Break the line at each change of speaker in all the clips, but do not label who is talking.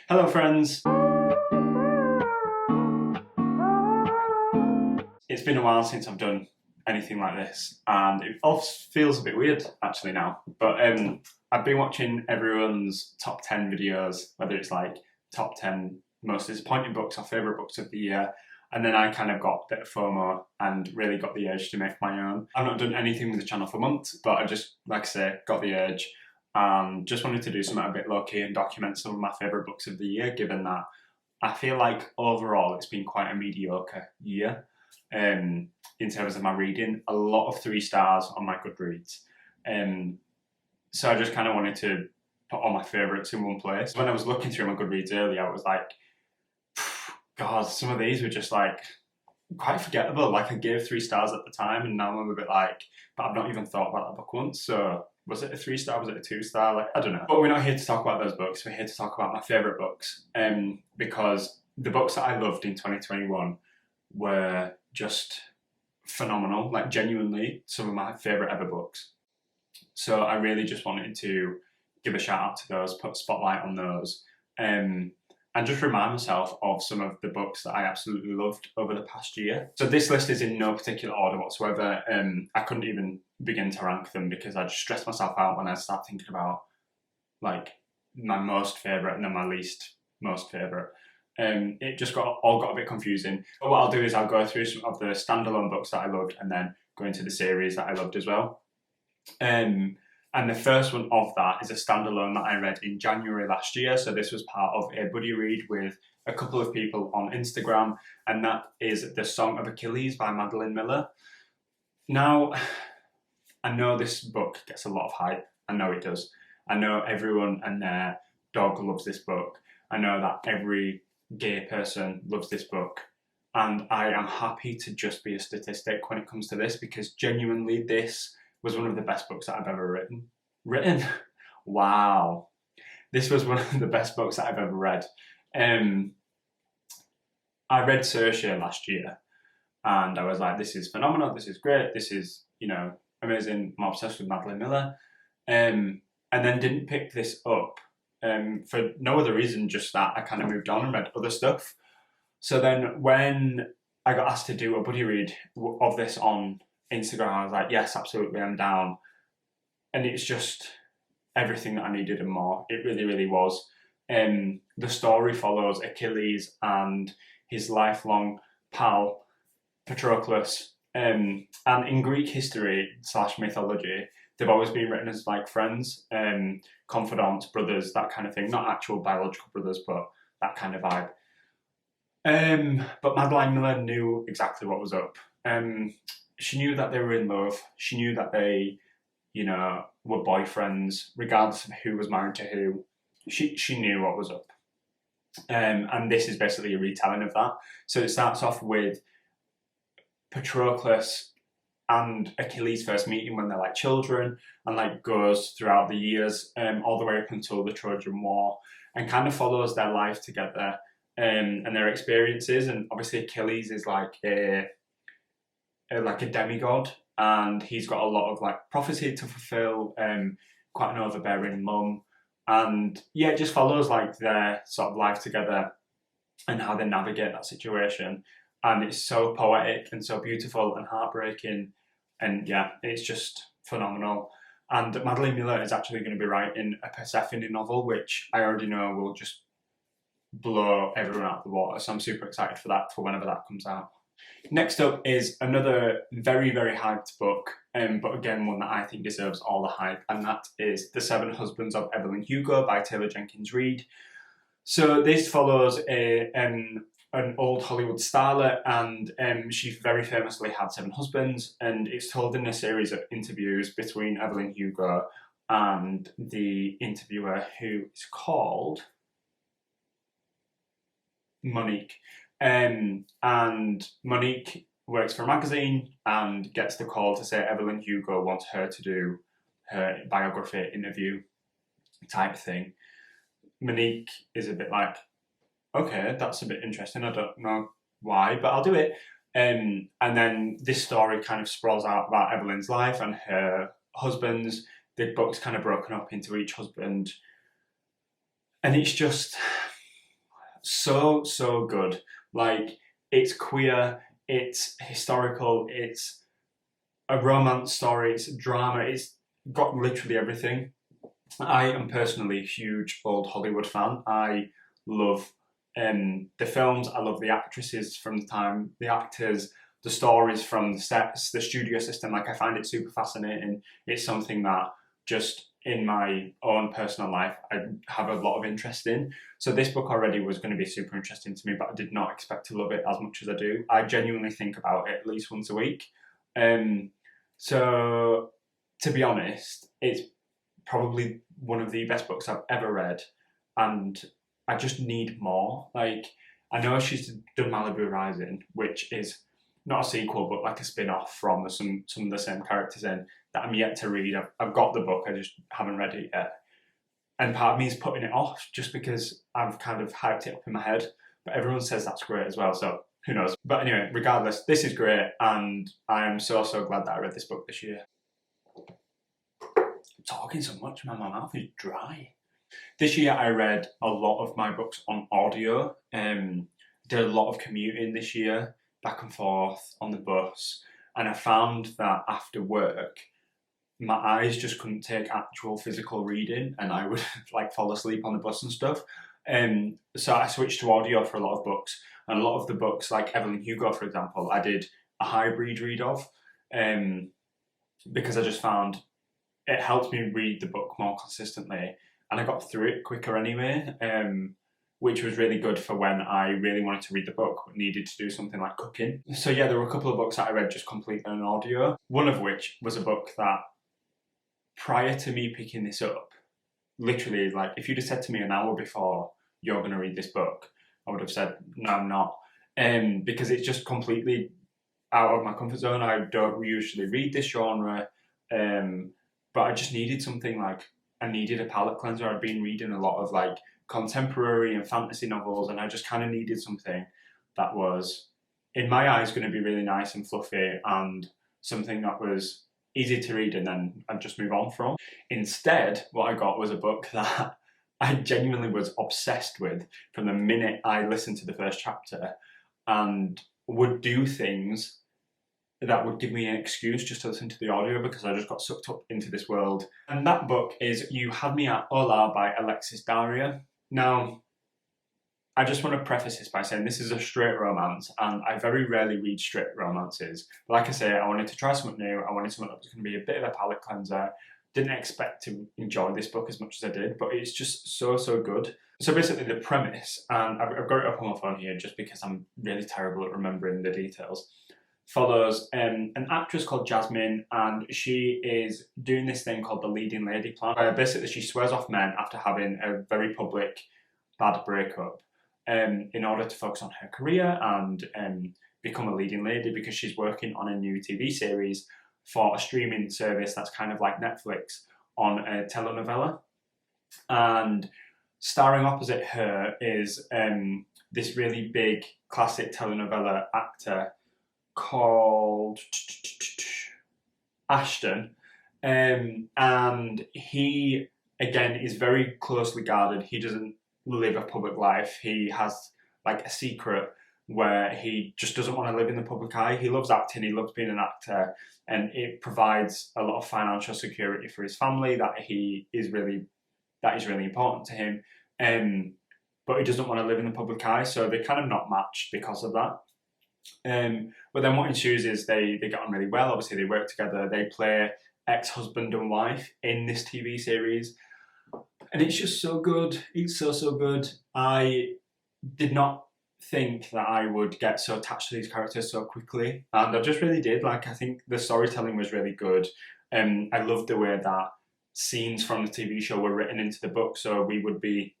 Hello friends! It's been a while since I've done anything like this and it all feels a bit weird actually now, but I've been watching everyone's top 10 videos, whether it's like top 10 most disappointing books or favourite books of the year, and then I kind of got a bit of FOMO and really got the urge to make my own. I've not done anything with the channel for months, but I just, like I say, got the urge and just wanted to do something a bit low-key and document some of my favourite books of the year, given that I feel like overall it's been quite a mediocre year in terms of my reading. A lot of 3 stars on my Goodreads. So I just kind of wanted to put all my favourites in one place. When I was looking through my Goodreads earlier, I was like, God, some of these were just like quite forgettable. Like I gave 3 stars at the time and now I'm a bit like, but I've not even thought about that book once. So was it a 3 star? Was it a 2 star? Like, I don't know. But we're not here to talk about those books. We're here to talk about my favourite books. Because the books that I loved in 2021 were just phenomenal. Like genuinely some of my favourite ever books. So I really just wanted to give a shout out to those, put a spotlight on those, and just remind myself of some of the books that I absolutely loved over the past year. So this list is in no particular order whatsoever. I couldn't even begin to rank them because I just stressed myself out when I start thinking about like my most favourite and then my least most favourite. It just all got a bit confusing. But what I'll do is I'll go through some of the standalone books that I loved and then go into the series that I loved as well. And the first one of that is a standalone that I read in January last year. So this was part of a buddy read with a couple of people on Instagram, and that is The Song of Achilles by Madeline Miller. Now, I know this book gets a lot of hype. I know it does. I know everyone and their dog loves this book. I know that every gay person loves this book. And I am happy to just be a statistic when it comes to this, because genuinely this was one of the best books that I've ever written. Wow. This was one of the best books that I've ever read. I read Saoirse last year and I was like, this is phenomenal, this is great, this is, you know, amazing, I'm obsessed with Madeline Miller. And then didn't pick this up for no other reason, just that I kind of moved on and read other stuff. So then when I got asked to do a buddy read of this on Instagram, I was like, yes, absolutely, I'm down. And it's just everything that I needed and more. It really, really was. The story follows Achilles and his lifelong pal, Patroclus. And in Greek history / mythology, they've always been written as like friends, confidants, brothers, that kind of thing. Not actual biological brothers, but that kind of vibe. But Madeline Miller knew exactly what was up. She knew that they were in love. She knew that they, you know, were boyfriends, regardless of who was married to who. She knew what was up. And this is basically a retelling of that. So it starts off with Patroclus and Achilles first meeting when they're like children, and like goes throughout the years, all the way up until the Trojan War, and kind of follows their life together and their experiences. And obviously Achilles is like a demigod, and he's got a lot of like prophecy to fulfill, quite an overbearing mum, and yeah, it just follows like their sort of life together and how they navigate that situation. And it's so poetic and so beautiful and heartbreaking, and yeah, it's just phenomenal. And Madeline Miller is actually going to be writing a Persephone novel, which I already know will just blow everyone out of the water, so I'm super excited for that, for whenever that comes out. Next up is another very, very hyped book, but again, one that I think deserves all the hype, and that is The 7 Husbands of Evelyn Hugo by Taylor Jenkins Reid. So this follows an old Hollywood starlet, and she very famously had 7 husbands, and it's told in a series of interviews between Evelyn Hugo and the interviewer, who is called Monique. And Monique works for a magazine and gets the call to say Evelyn Hugo wants her to do her biography interview type thing. Monique is a bit like, okay, that's a bit interesting, I don't know why, but I'll do it. And then this story kind of sprawls out about Evelyn's life and her husbands. The book's kind of broken up into each husband. And it's just, so good. Like, it's queer, it's historical, it's a romance story, it's drama, it's got literally everything. I am personally a huge old Hollywood fan. I love the films, I love the actresses from the time, the actors, the stories from the sets, the studio system. Like, I find it super fascinating. It's something that just in my own personal life I have a lot of interest in. So this book already was going to be super interesting to me, but I did not expect to love it as much as I do. I genuinely think about it at least once a week. So to be honest, it's probably one of the best books I've ever read, and I just need more. Like, I know she's done Malibu Rising, which is not a sequel, but like a spin-off from some of the same characters in, that I'm yet to read. I've got the book, I just haven't read it yet. And part of me is putting it off just because I've kind of hyped it up in my head. But everyone says that's great as well, so who knows. But anyway, regardless, this is great, and I am so glad that I read this book this year. I'm talking so much, man, my mouth is dry. This year I read a lot of my books on audio. Did a lot of commuting this year, back and forth on the bus, and I found that after work, my eyes just couldn't take actual physical reading, and I would like fall asleep on the bus and stuff. So I switched to audio for a lot of books, and a lot of the books, like Evelyn Hugo, for example, I did a hybrid read of, because I just found it helped me read the book more consistently, and I got through it quicker anyway, which was really good for when I really wanted to read the book but needed to do something like cooking. So yeah, there were a couple of books that I read just completely on audio, one of which was a book that, prior to me picking this up, literally, like, if you'd have said to me an hour before, you're going to read this book, I would have said, no, I'm not. Because it's just completely out of my comfort zone. I don't usually read this genre, but I just needed something, like, I needed a palate cleanser. I'd been reading a lot of like contemporary and fantasy novels, and I just kind of needed something that was, in my eyes, going to be really nice and fluffy, and something that was easy to read and then I'd just move on from. Instead, what I got was a book that I genuinely was obsessed with from the minute I listened to the first chapter, and would do things that would give me an excuse just to listen to the audio because I just got sucked up into this world. And that book is You Had Me at Hola by Alexis Daria. Now, I just want to preface this by saying this is a straight romance, and I very rarely read straight romances. But like I say, I wanted to try something new. I wanted something that was going to be a bit of a palate cleanser. Didn't expect to enjoy this book as much as I did, but it's just so good. So basically the premise, and I've got it up on my phone here just because I'm really terrible at remembering the details, follows an actress called Jasmine, and she is doing this thing called the leading lady plan. Basically, she swears off men after having a very public bad breakup, in order to focus on her career and become a leading lady, because she's working on a new TV series for a streaming service that's kind of like Netflix, on a telenovela. And starring opposite her is this really big classic telenovela actor called Ashton, and he again is very closely guarded. He doesn't live a public life. He has like a secret where he just doesn't want to live in the public eye. He loves acting, he loves being an actor, and it provides a lot of financial security for his family that is really important to him. But he doesn't want to live in the public eye, so they're kind of not matched because of that. But then what ensues is they get on really well. Obviously, they work together. They play ex-husband and wife in this TV series, and it's just so good. It's so good. I did not think that I would get so attached to these characters so quickly, and I just really did. Like, I think the storytelling was really good. I loved the way that scenes from the TV show were written into the book, so we would be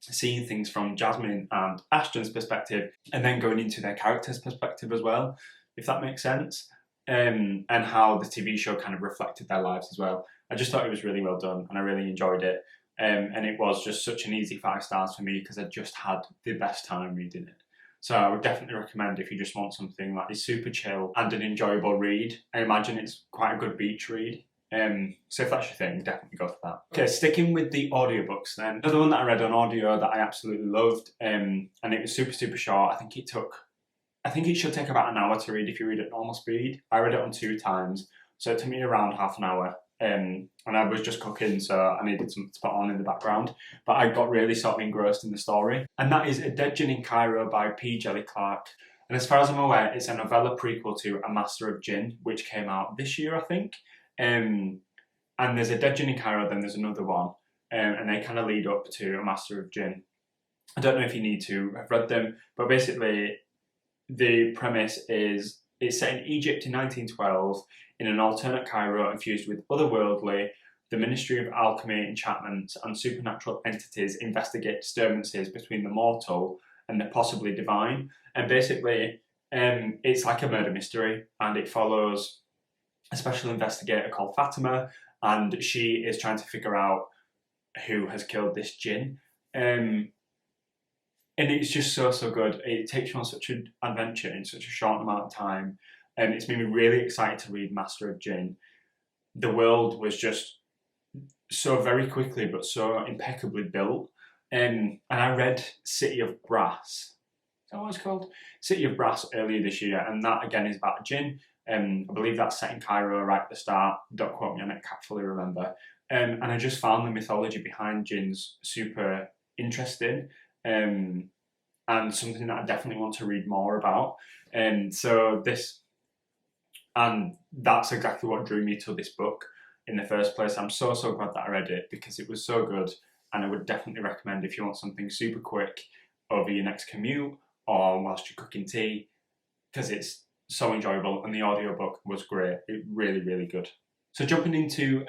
seeing things from Jasmine and Ashton's perspective, and then going into their character's perspective as well, if that makes sense, and how the TV show kind of reflected their lives as well. I just thought it was really well done, and I really enjoyed it, and it was just such an easy 5 stars for me because I just had the best time reading it. So I would definitely recommend if you just want something that is super chill and an enjoyable read. I imagine it's quite a good beach read. So if that's your thing, definitely go for that. Okay, sticking with the audiobooks then. Another one that I read on audio that I absolutely loved, and it was super, super short. I think it should take about an hour to read if you read at normal speed. I read it on 2 times, so it took me around half an hour. And I was just cooking, so I needed something to put on in the background. But I got really sort of engrossed in the story. And that is A Dead Gin in Cairo by P. Jelly Clark. And as far as I'm aware, it's a novella prequel to A Master of Gin, which came out this year, I think. And there's A Dead Gin in Cairo, then there's another one. And they kind of lead up to A Master of Gin. I don't know if you need to have read them, but basically the premise is it's set in Egypt in 1912 in an alternate Cairo infused with otherworldly. The Ministry of Alchemy, Enchantments and Supernatural entities investigate disturbances between the mortal and the possibly divine. And basically, it's like a murder mystery, and it follows a special investigator called Fatima, and she is trying to figure out who has killed this jinn. And it's just so, so good. It takes you on such an adventure in such a short amount of time. And it's made me really excited to read Master of Gin. The world was just so very quickly, but so impeccably built. And I read City of Brass. Is that what it's called? City of Brass earlier this year. And that, again, is about a jinn. I believe that's set in Cairo right at the start. Don't quote me on it, can't fully remember. And I just found the mythology behind jinns super interesting. And something that I definitely want to read more about. And that's exactly what drew me to this book in the first place. I'm so, so glad that I read it because it was so good, and I would definitely recommend if you want something super quick over your next commute or whilst you're cooking tea, because it's so enjoyable, and the audiobook was great. It really, really good. So jumping into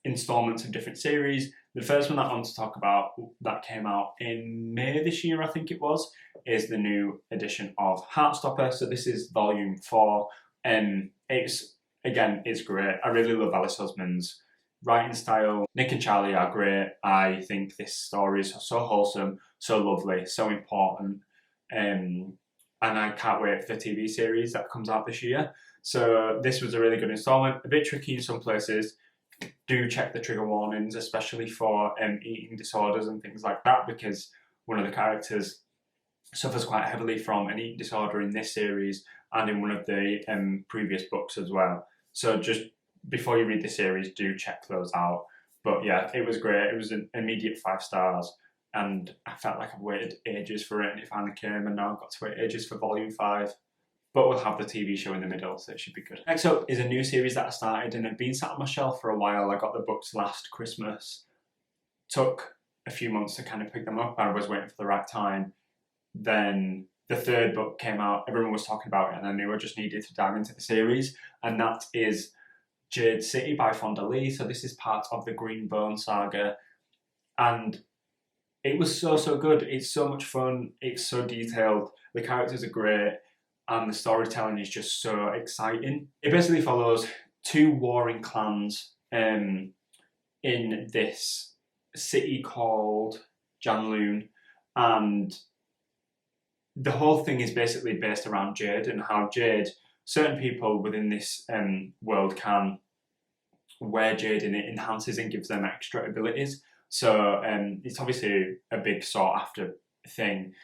installments of different series, the first one that I want to talk about that came out in May this year, I think it was, is the new edition of Heartstopper. So this is volume 4. It's great. I really love Alice Husband's writing style. Nick and Charlie are great. I think this story is so wholesome, so lovely, so important. And I can't wait for the TV series that comes out this year. So this was a really good installment. A bit tricky in some places. Do check the trigger warnings, especially for eating disorders and things like that, because one of the characters suffers quite heavily from an eating disorder in this series and in one of the previous books as well. So just before you read the series, do check those out. But yeah, it was great. It was an immediate 5 stars, and I felt like I've waited ages for it, and it finally came, and now I've got to wait ages for volume 5. But we'll have the TV show in the middle, so it should be good. Next up is a new series that I started and had been sat on my shelf for a while. I got the books last Christmas. Took a few months to kind of pick them up. I was waiting for the right time. Then the 3rd book came out. Everyone was talking about it, and I knew I just needed to dive into the series. And that is Jade City by Fonda Lee. So this is part of the Green Bone saga. And it was so, so good. It's so much fun. It's so detailed. The characters are great. And the storytelling is just so exciting. It basically follows 2 warring clans in this city called Janloon, and the whole thing is basically based around Jade and how Jade, certain people within this world can wear Jade, and it enhances and gives them extra abilities. So it's obviously a big sought after thing.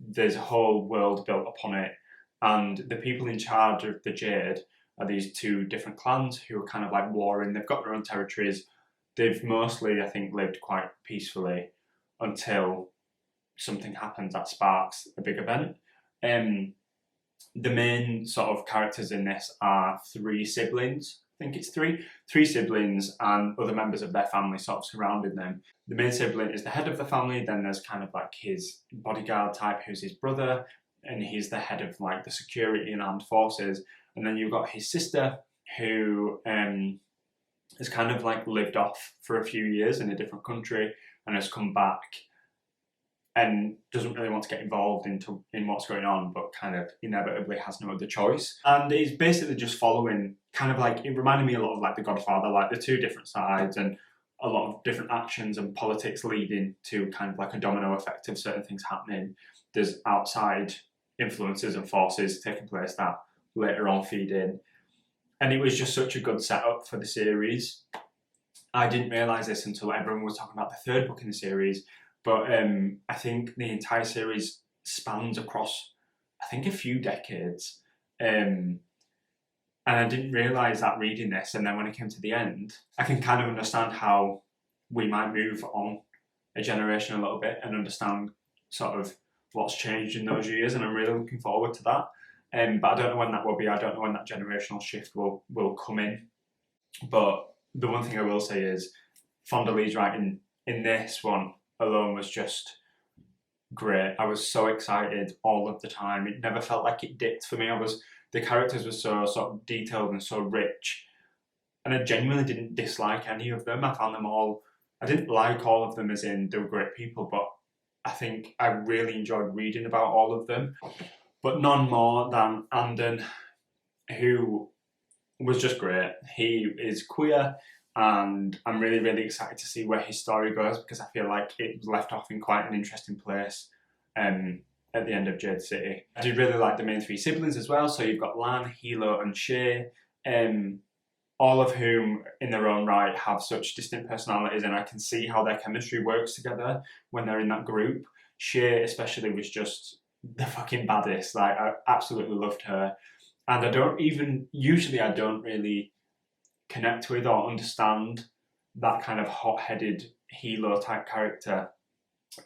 There's a whole world built upon it. And the people in charge of the Jade are these 2 different clans who are kind of like warring. They've got their own territories. They've mostly, I think, lived quite peacefully until something happens that sparks a big event. The main sort of characters in this are 3 siblings. I think it's 3 siblings and other members of their family sort of surrounding them. The main sibling is the head of the family. Then there's kind of like his bodyguard type, who's his brother, and he's the head of like the security and armed forces. And then you've got his sister, who has kind of like lived off for a few years in a different country and has come back and doesn't really want to get involved in what's going on, but kind of inevitably has no other choice. And it's basically just following kind of like, it reminded me a lot of like The Godfather, like the 2 different sides and a lot of different actions and politics leading to kind of like a domino effect of certain things happening. There's outside influences and forces taking place that later on feed in. And it was just such a good setup for the series. I didn't realise this until everyone was talking about the third book in the series, but I think the entire series spans across, I think, a few decades. And I didn't realise that reading this, and then when it came to the end, I can kind of understand how we might move on a generation a little bit and understand sort of what's changed in those years, and I'm really looking forward to that. But I don't know when that will be. I don't know when that generational shift will come in. But the one thing I will say is Fonda Lee's writing in this one alone was just great. I was so excited all of the time. It never felt like it dipped for me. The characters were so sort of detailed and so rich, and I genuinely didn't dislike any of them. I found them all. I didn't like all of them as in they were great people, but I think I really enjoyed reading about all of them. But none more than Andon, who was just great. He is queer, and I'm really, really excited to see where his story goes, because I feel like it was left off in quite an interesting place at the end of Jade City. I did really like the main three siblings as well. So you've got Lan, Hilo, and Shay, all of whom in their own right have such distinct personalities, and I can see how their chemistry works together when they're in that group. Shay especially was just the fucking baddest. Like, I absolutely loved her. And I don't really connect with or understand that kind of hot-headed Hilo type character.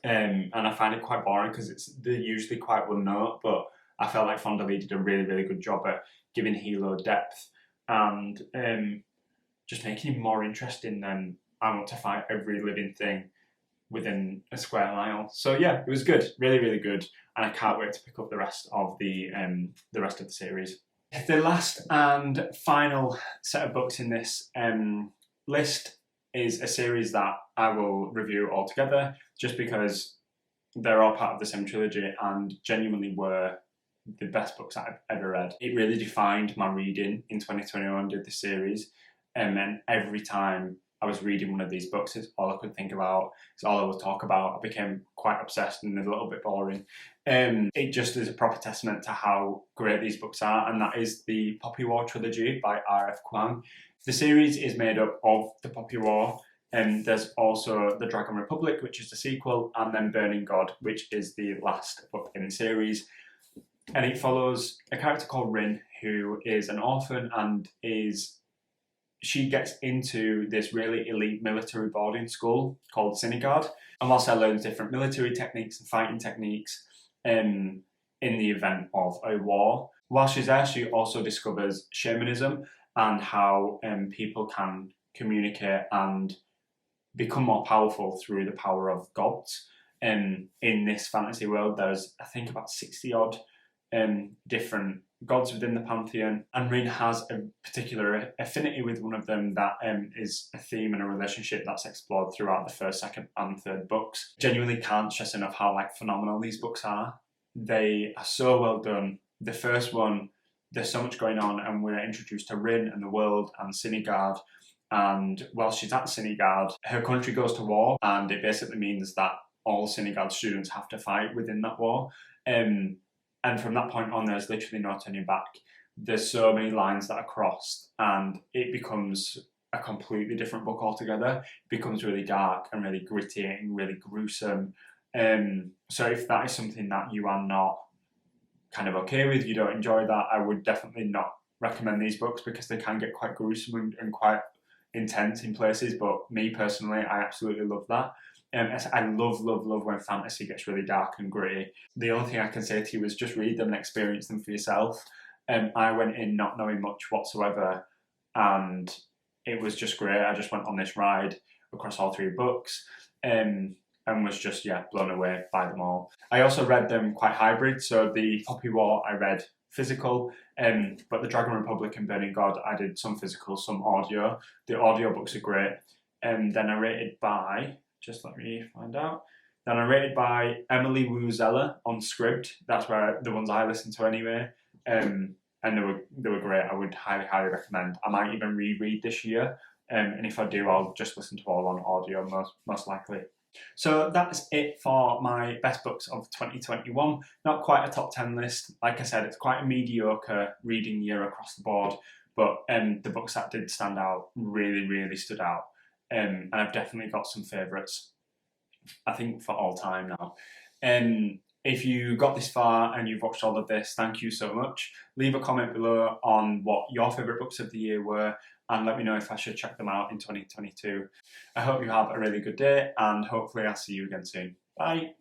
And I find it quite boring because they're usually quite one note, but I felt like Fonda Lee did a really, really good job at giving Hilo depth and just making him more interesting than I want to fight every living thing within a square mile. So yeah, it was good, really, really good, and I can't wait to pick up the rest of the series. The last and final set of books in this list is a series that I will review altogether, just because they're all part of the same trilogy and genuinely were the best books I've ever read. It really defined my reading in 2021, did the series, and every time I was reading one of these books, it's all I could think about, it's all I would talk about. I became quite obsessed and a little bit boring. It just is a proper testament to how great these books are, and that is the Poppy War Trilogy by R.F. Kuang. The series is made up of the Poppy War, and there's also The Dragon Republic, which is the sequel, and then Burning God, which is the last book in the series. And it follows a character called Rin, who is an orphan and she gets into this really elite military boarding school called Sinigard. And whilst she learns different military techniques and fighting techniques in the event of a war, while she's there, she also discovers shamanism and how people can communicate and become more powerful through the power of gods. In this fantasy world, there's, I think, about 60 odd different gods within the pantheon, and Rin has a particular affinity with one of them that is a theme and a relationship that's explored throughout the first, second and third books. Genuinely can't stress enough how phenomenal these books are. They are so well done. The first one, there's so much going on, and we're introduced to Rin and the world and Sinigard. And while she's at Sinigard, her country goes to war, and it basically means that all Sinigard students have to fight within that war. And from that point on, there's literally no turning back. There's so many lines that are crossed, and it becomes a completely different book altogether. It becomes really dark and really gritty and really gruesome. So if that is something that you are not kind of okay with, you don't enjoy that, I would definitely not recommend these books, because they can get quite gruesome and quite intense in places. But me personally, I absolutely love that. I love when fantasy gets really dark and gritty. The only thing I can say to you is just read them and experience them for yourself. I went in not knowing much whatsoever, and it was just great. I just went on this ride across all three books, and was just blown away by them all. I also read them quite hybrid. So the Poppy War I read physical, but the Dragon Republic and Burning God I did some physical, some audio. The audiobooks are great. And then I rated by, just let me find out. Then I rated by Emily Wu Zeller on Scribd. That's where the ones I listen to anyway. And they were great. I would highly recommend. I might even reread this year. And if I do, I'll just listen to all on audio most likely. So that's it for my best books of 2021. Not quite a top 10 list. Like I said, it's quite a mediocre reading year across the board. but the books that did stand out really stood out. And I've definitely got some favourites, I think, for all time now. If you got this far and you've watched all of this, thank you so much. Leave a comment below on what your favourite books of the year were, and let me know if I should check them out in 2022. I hope you have a really good day, and hopefully I'll see you again soon. Bye!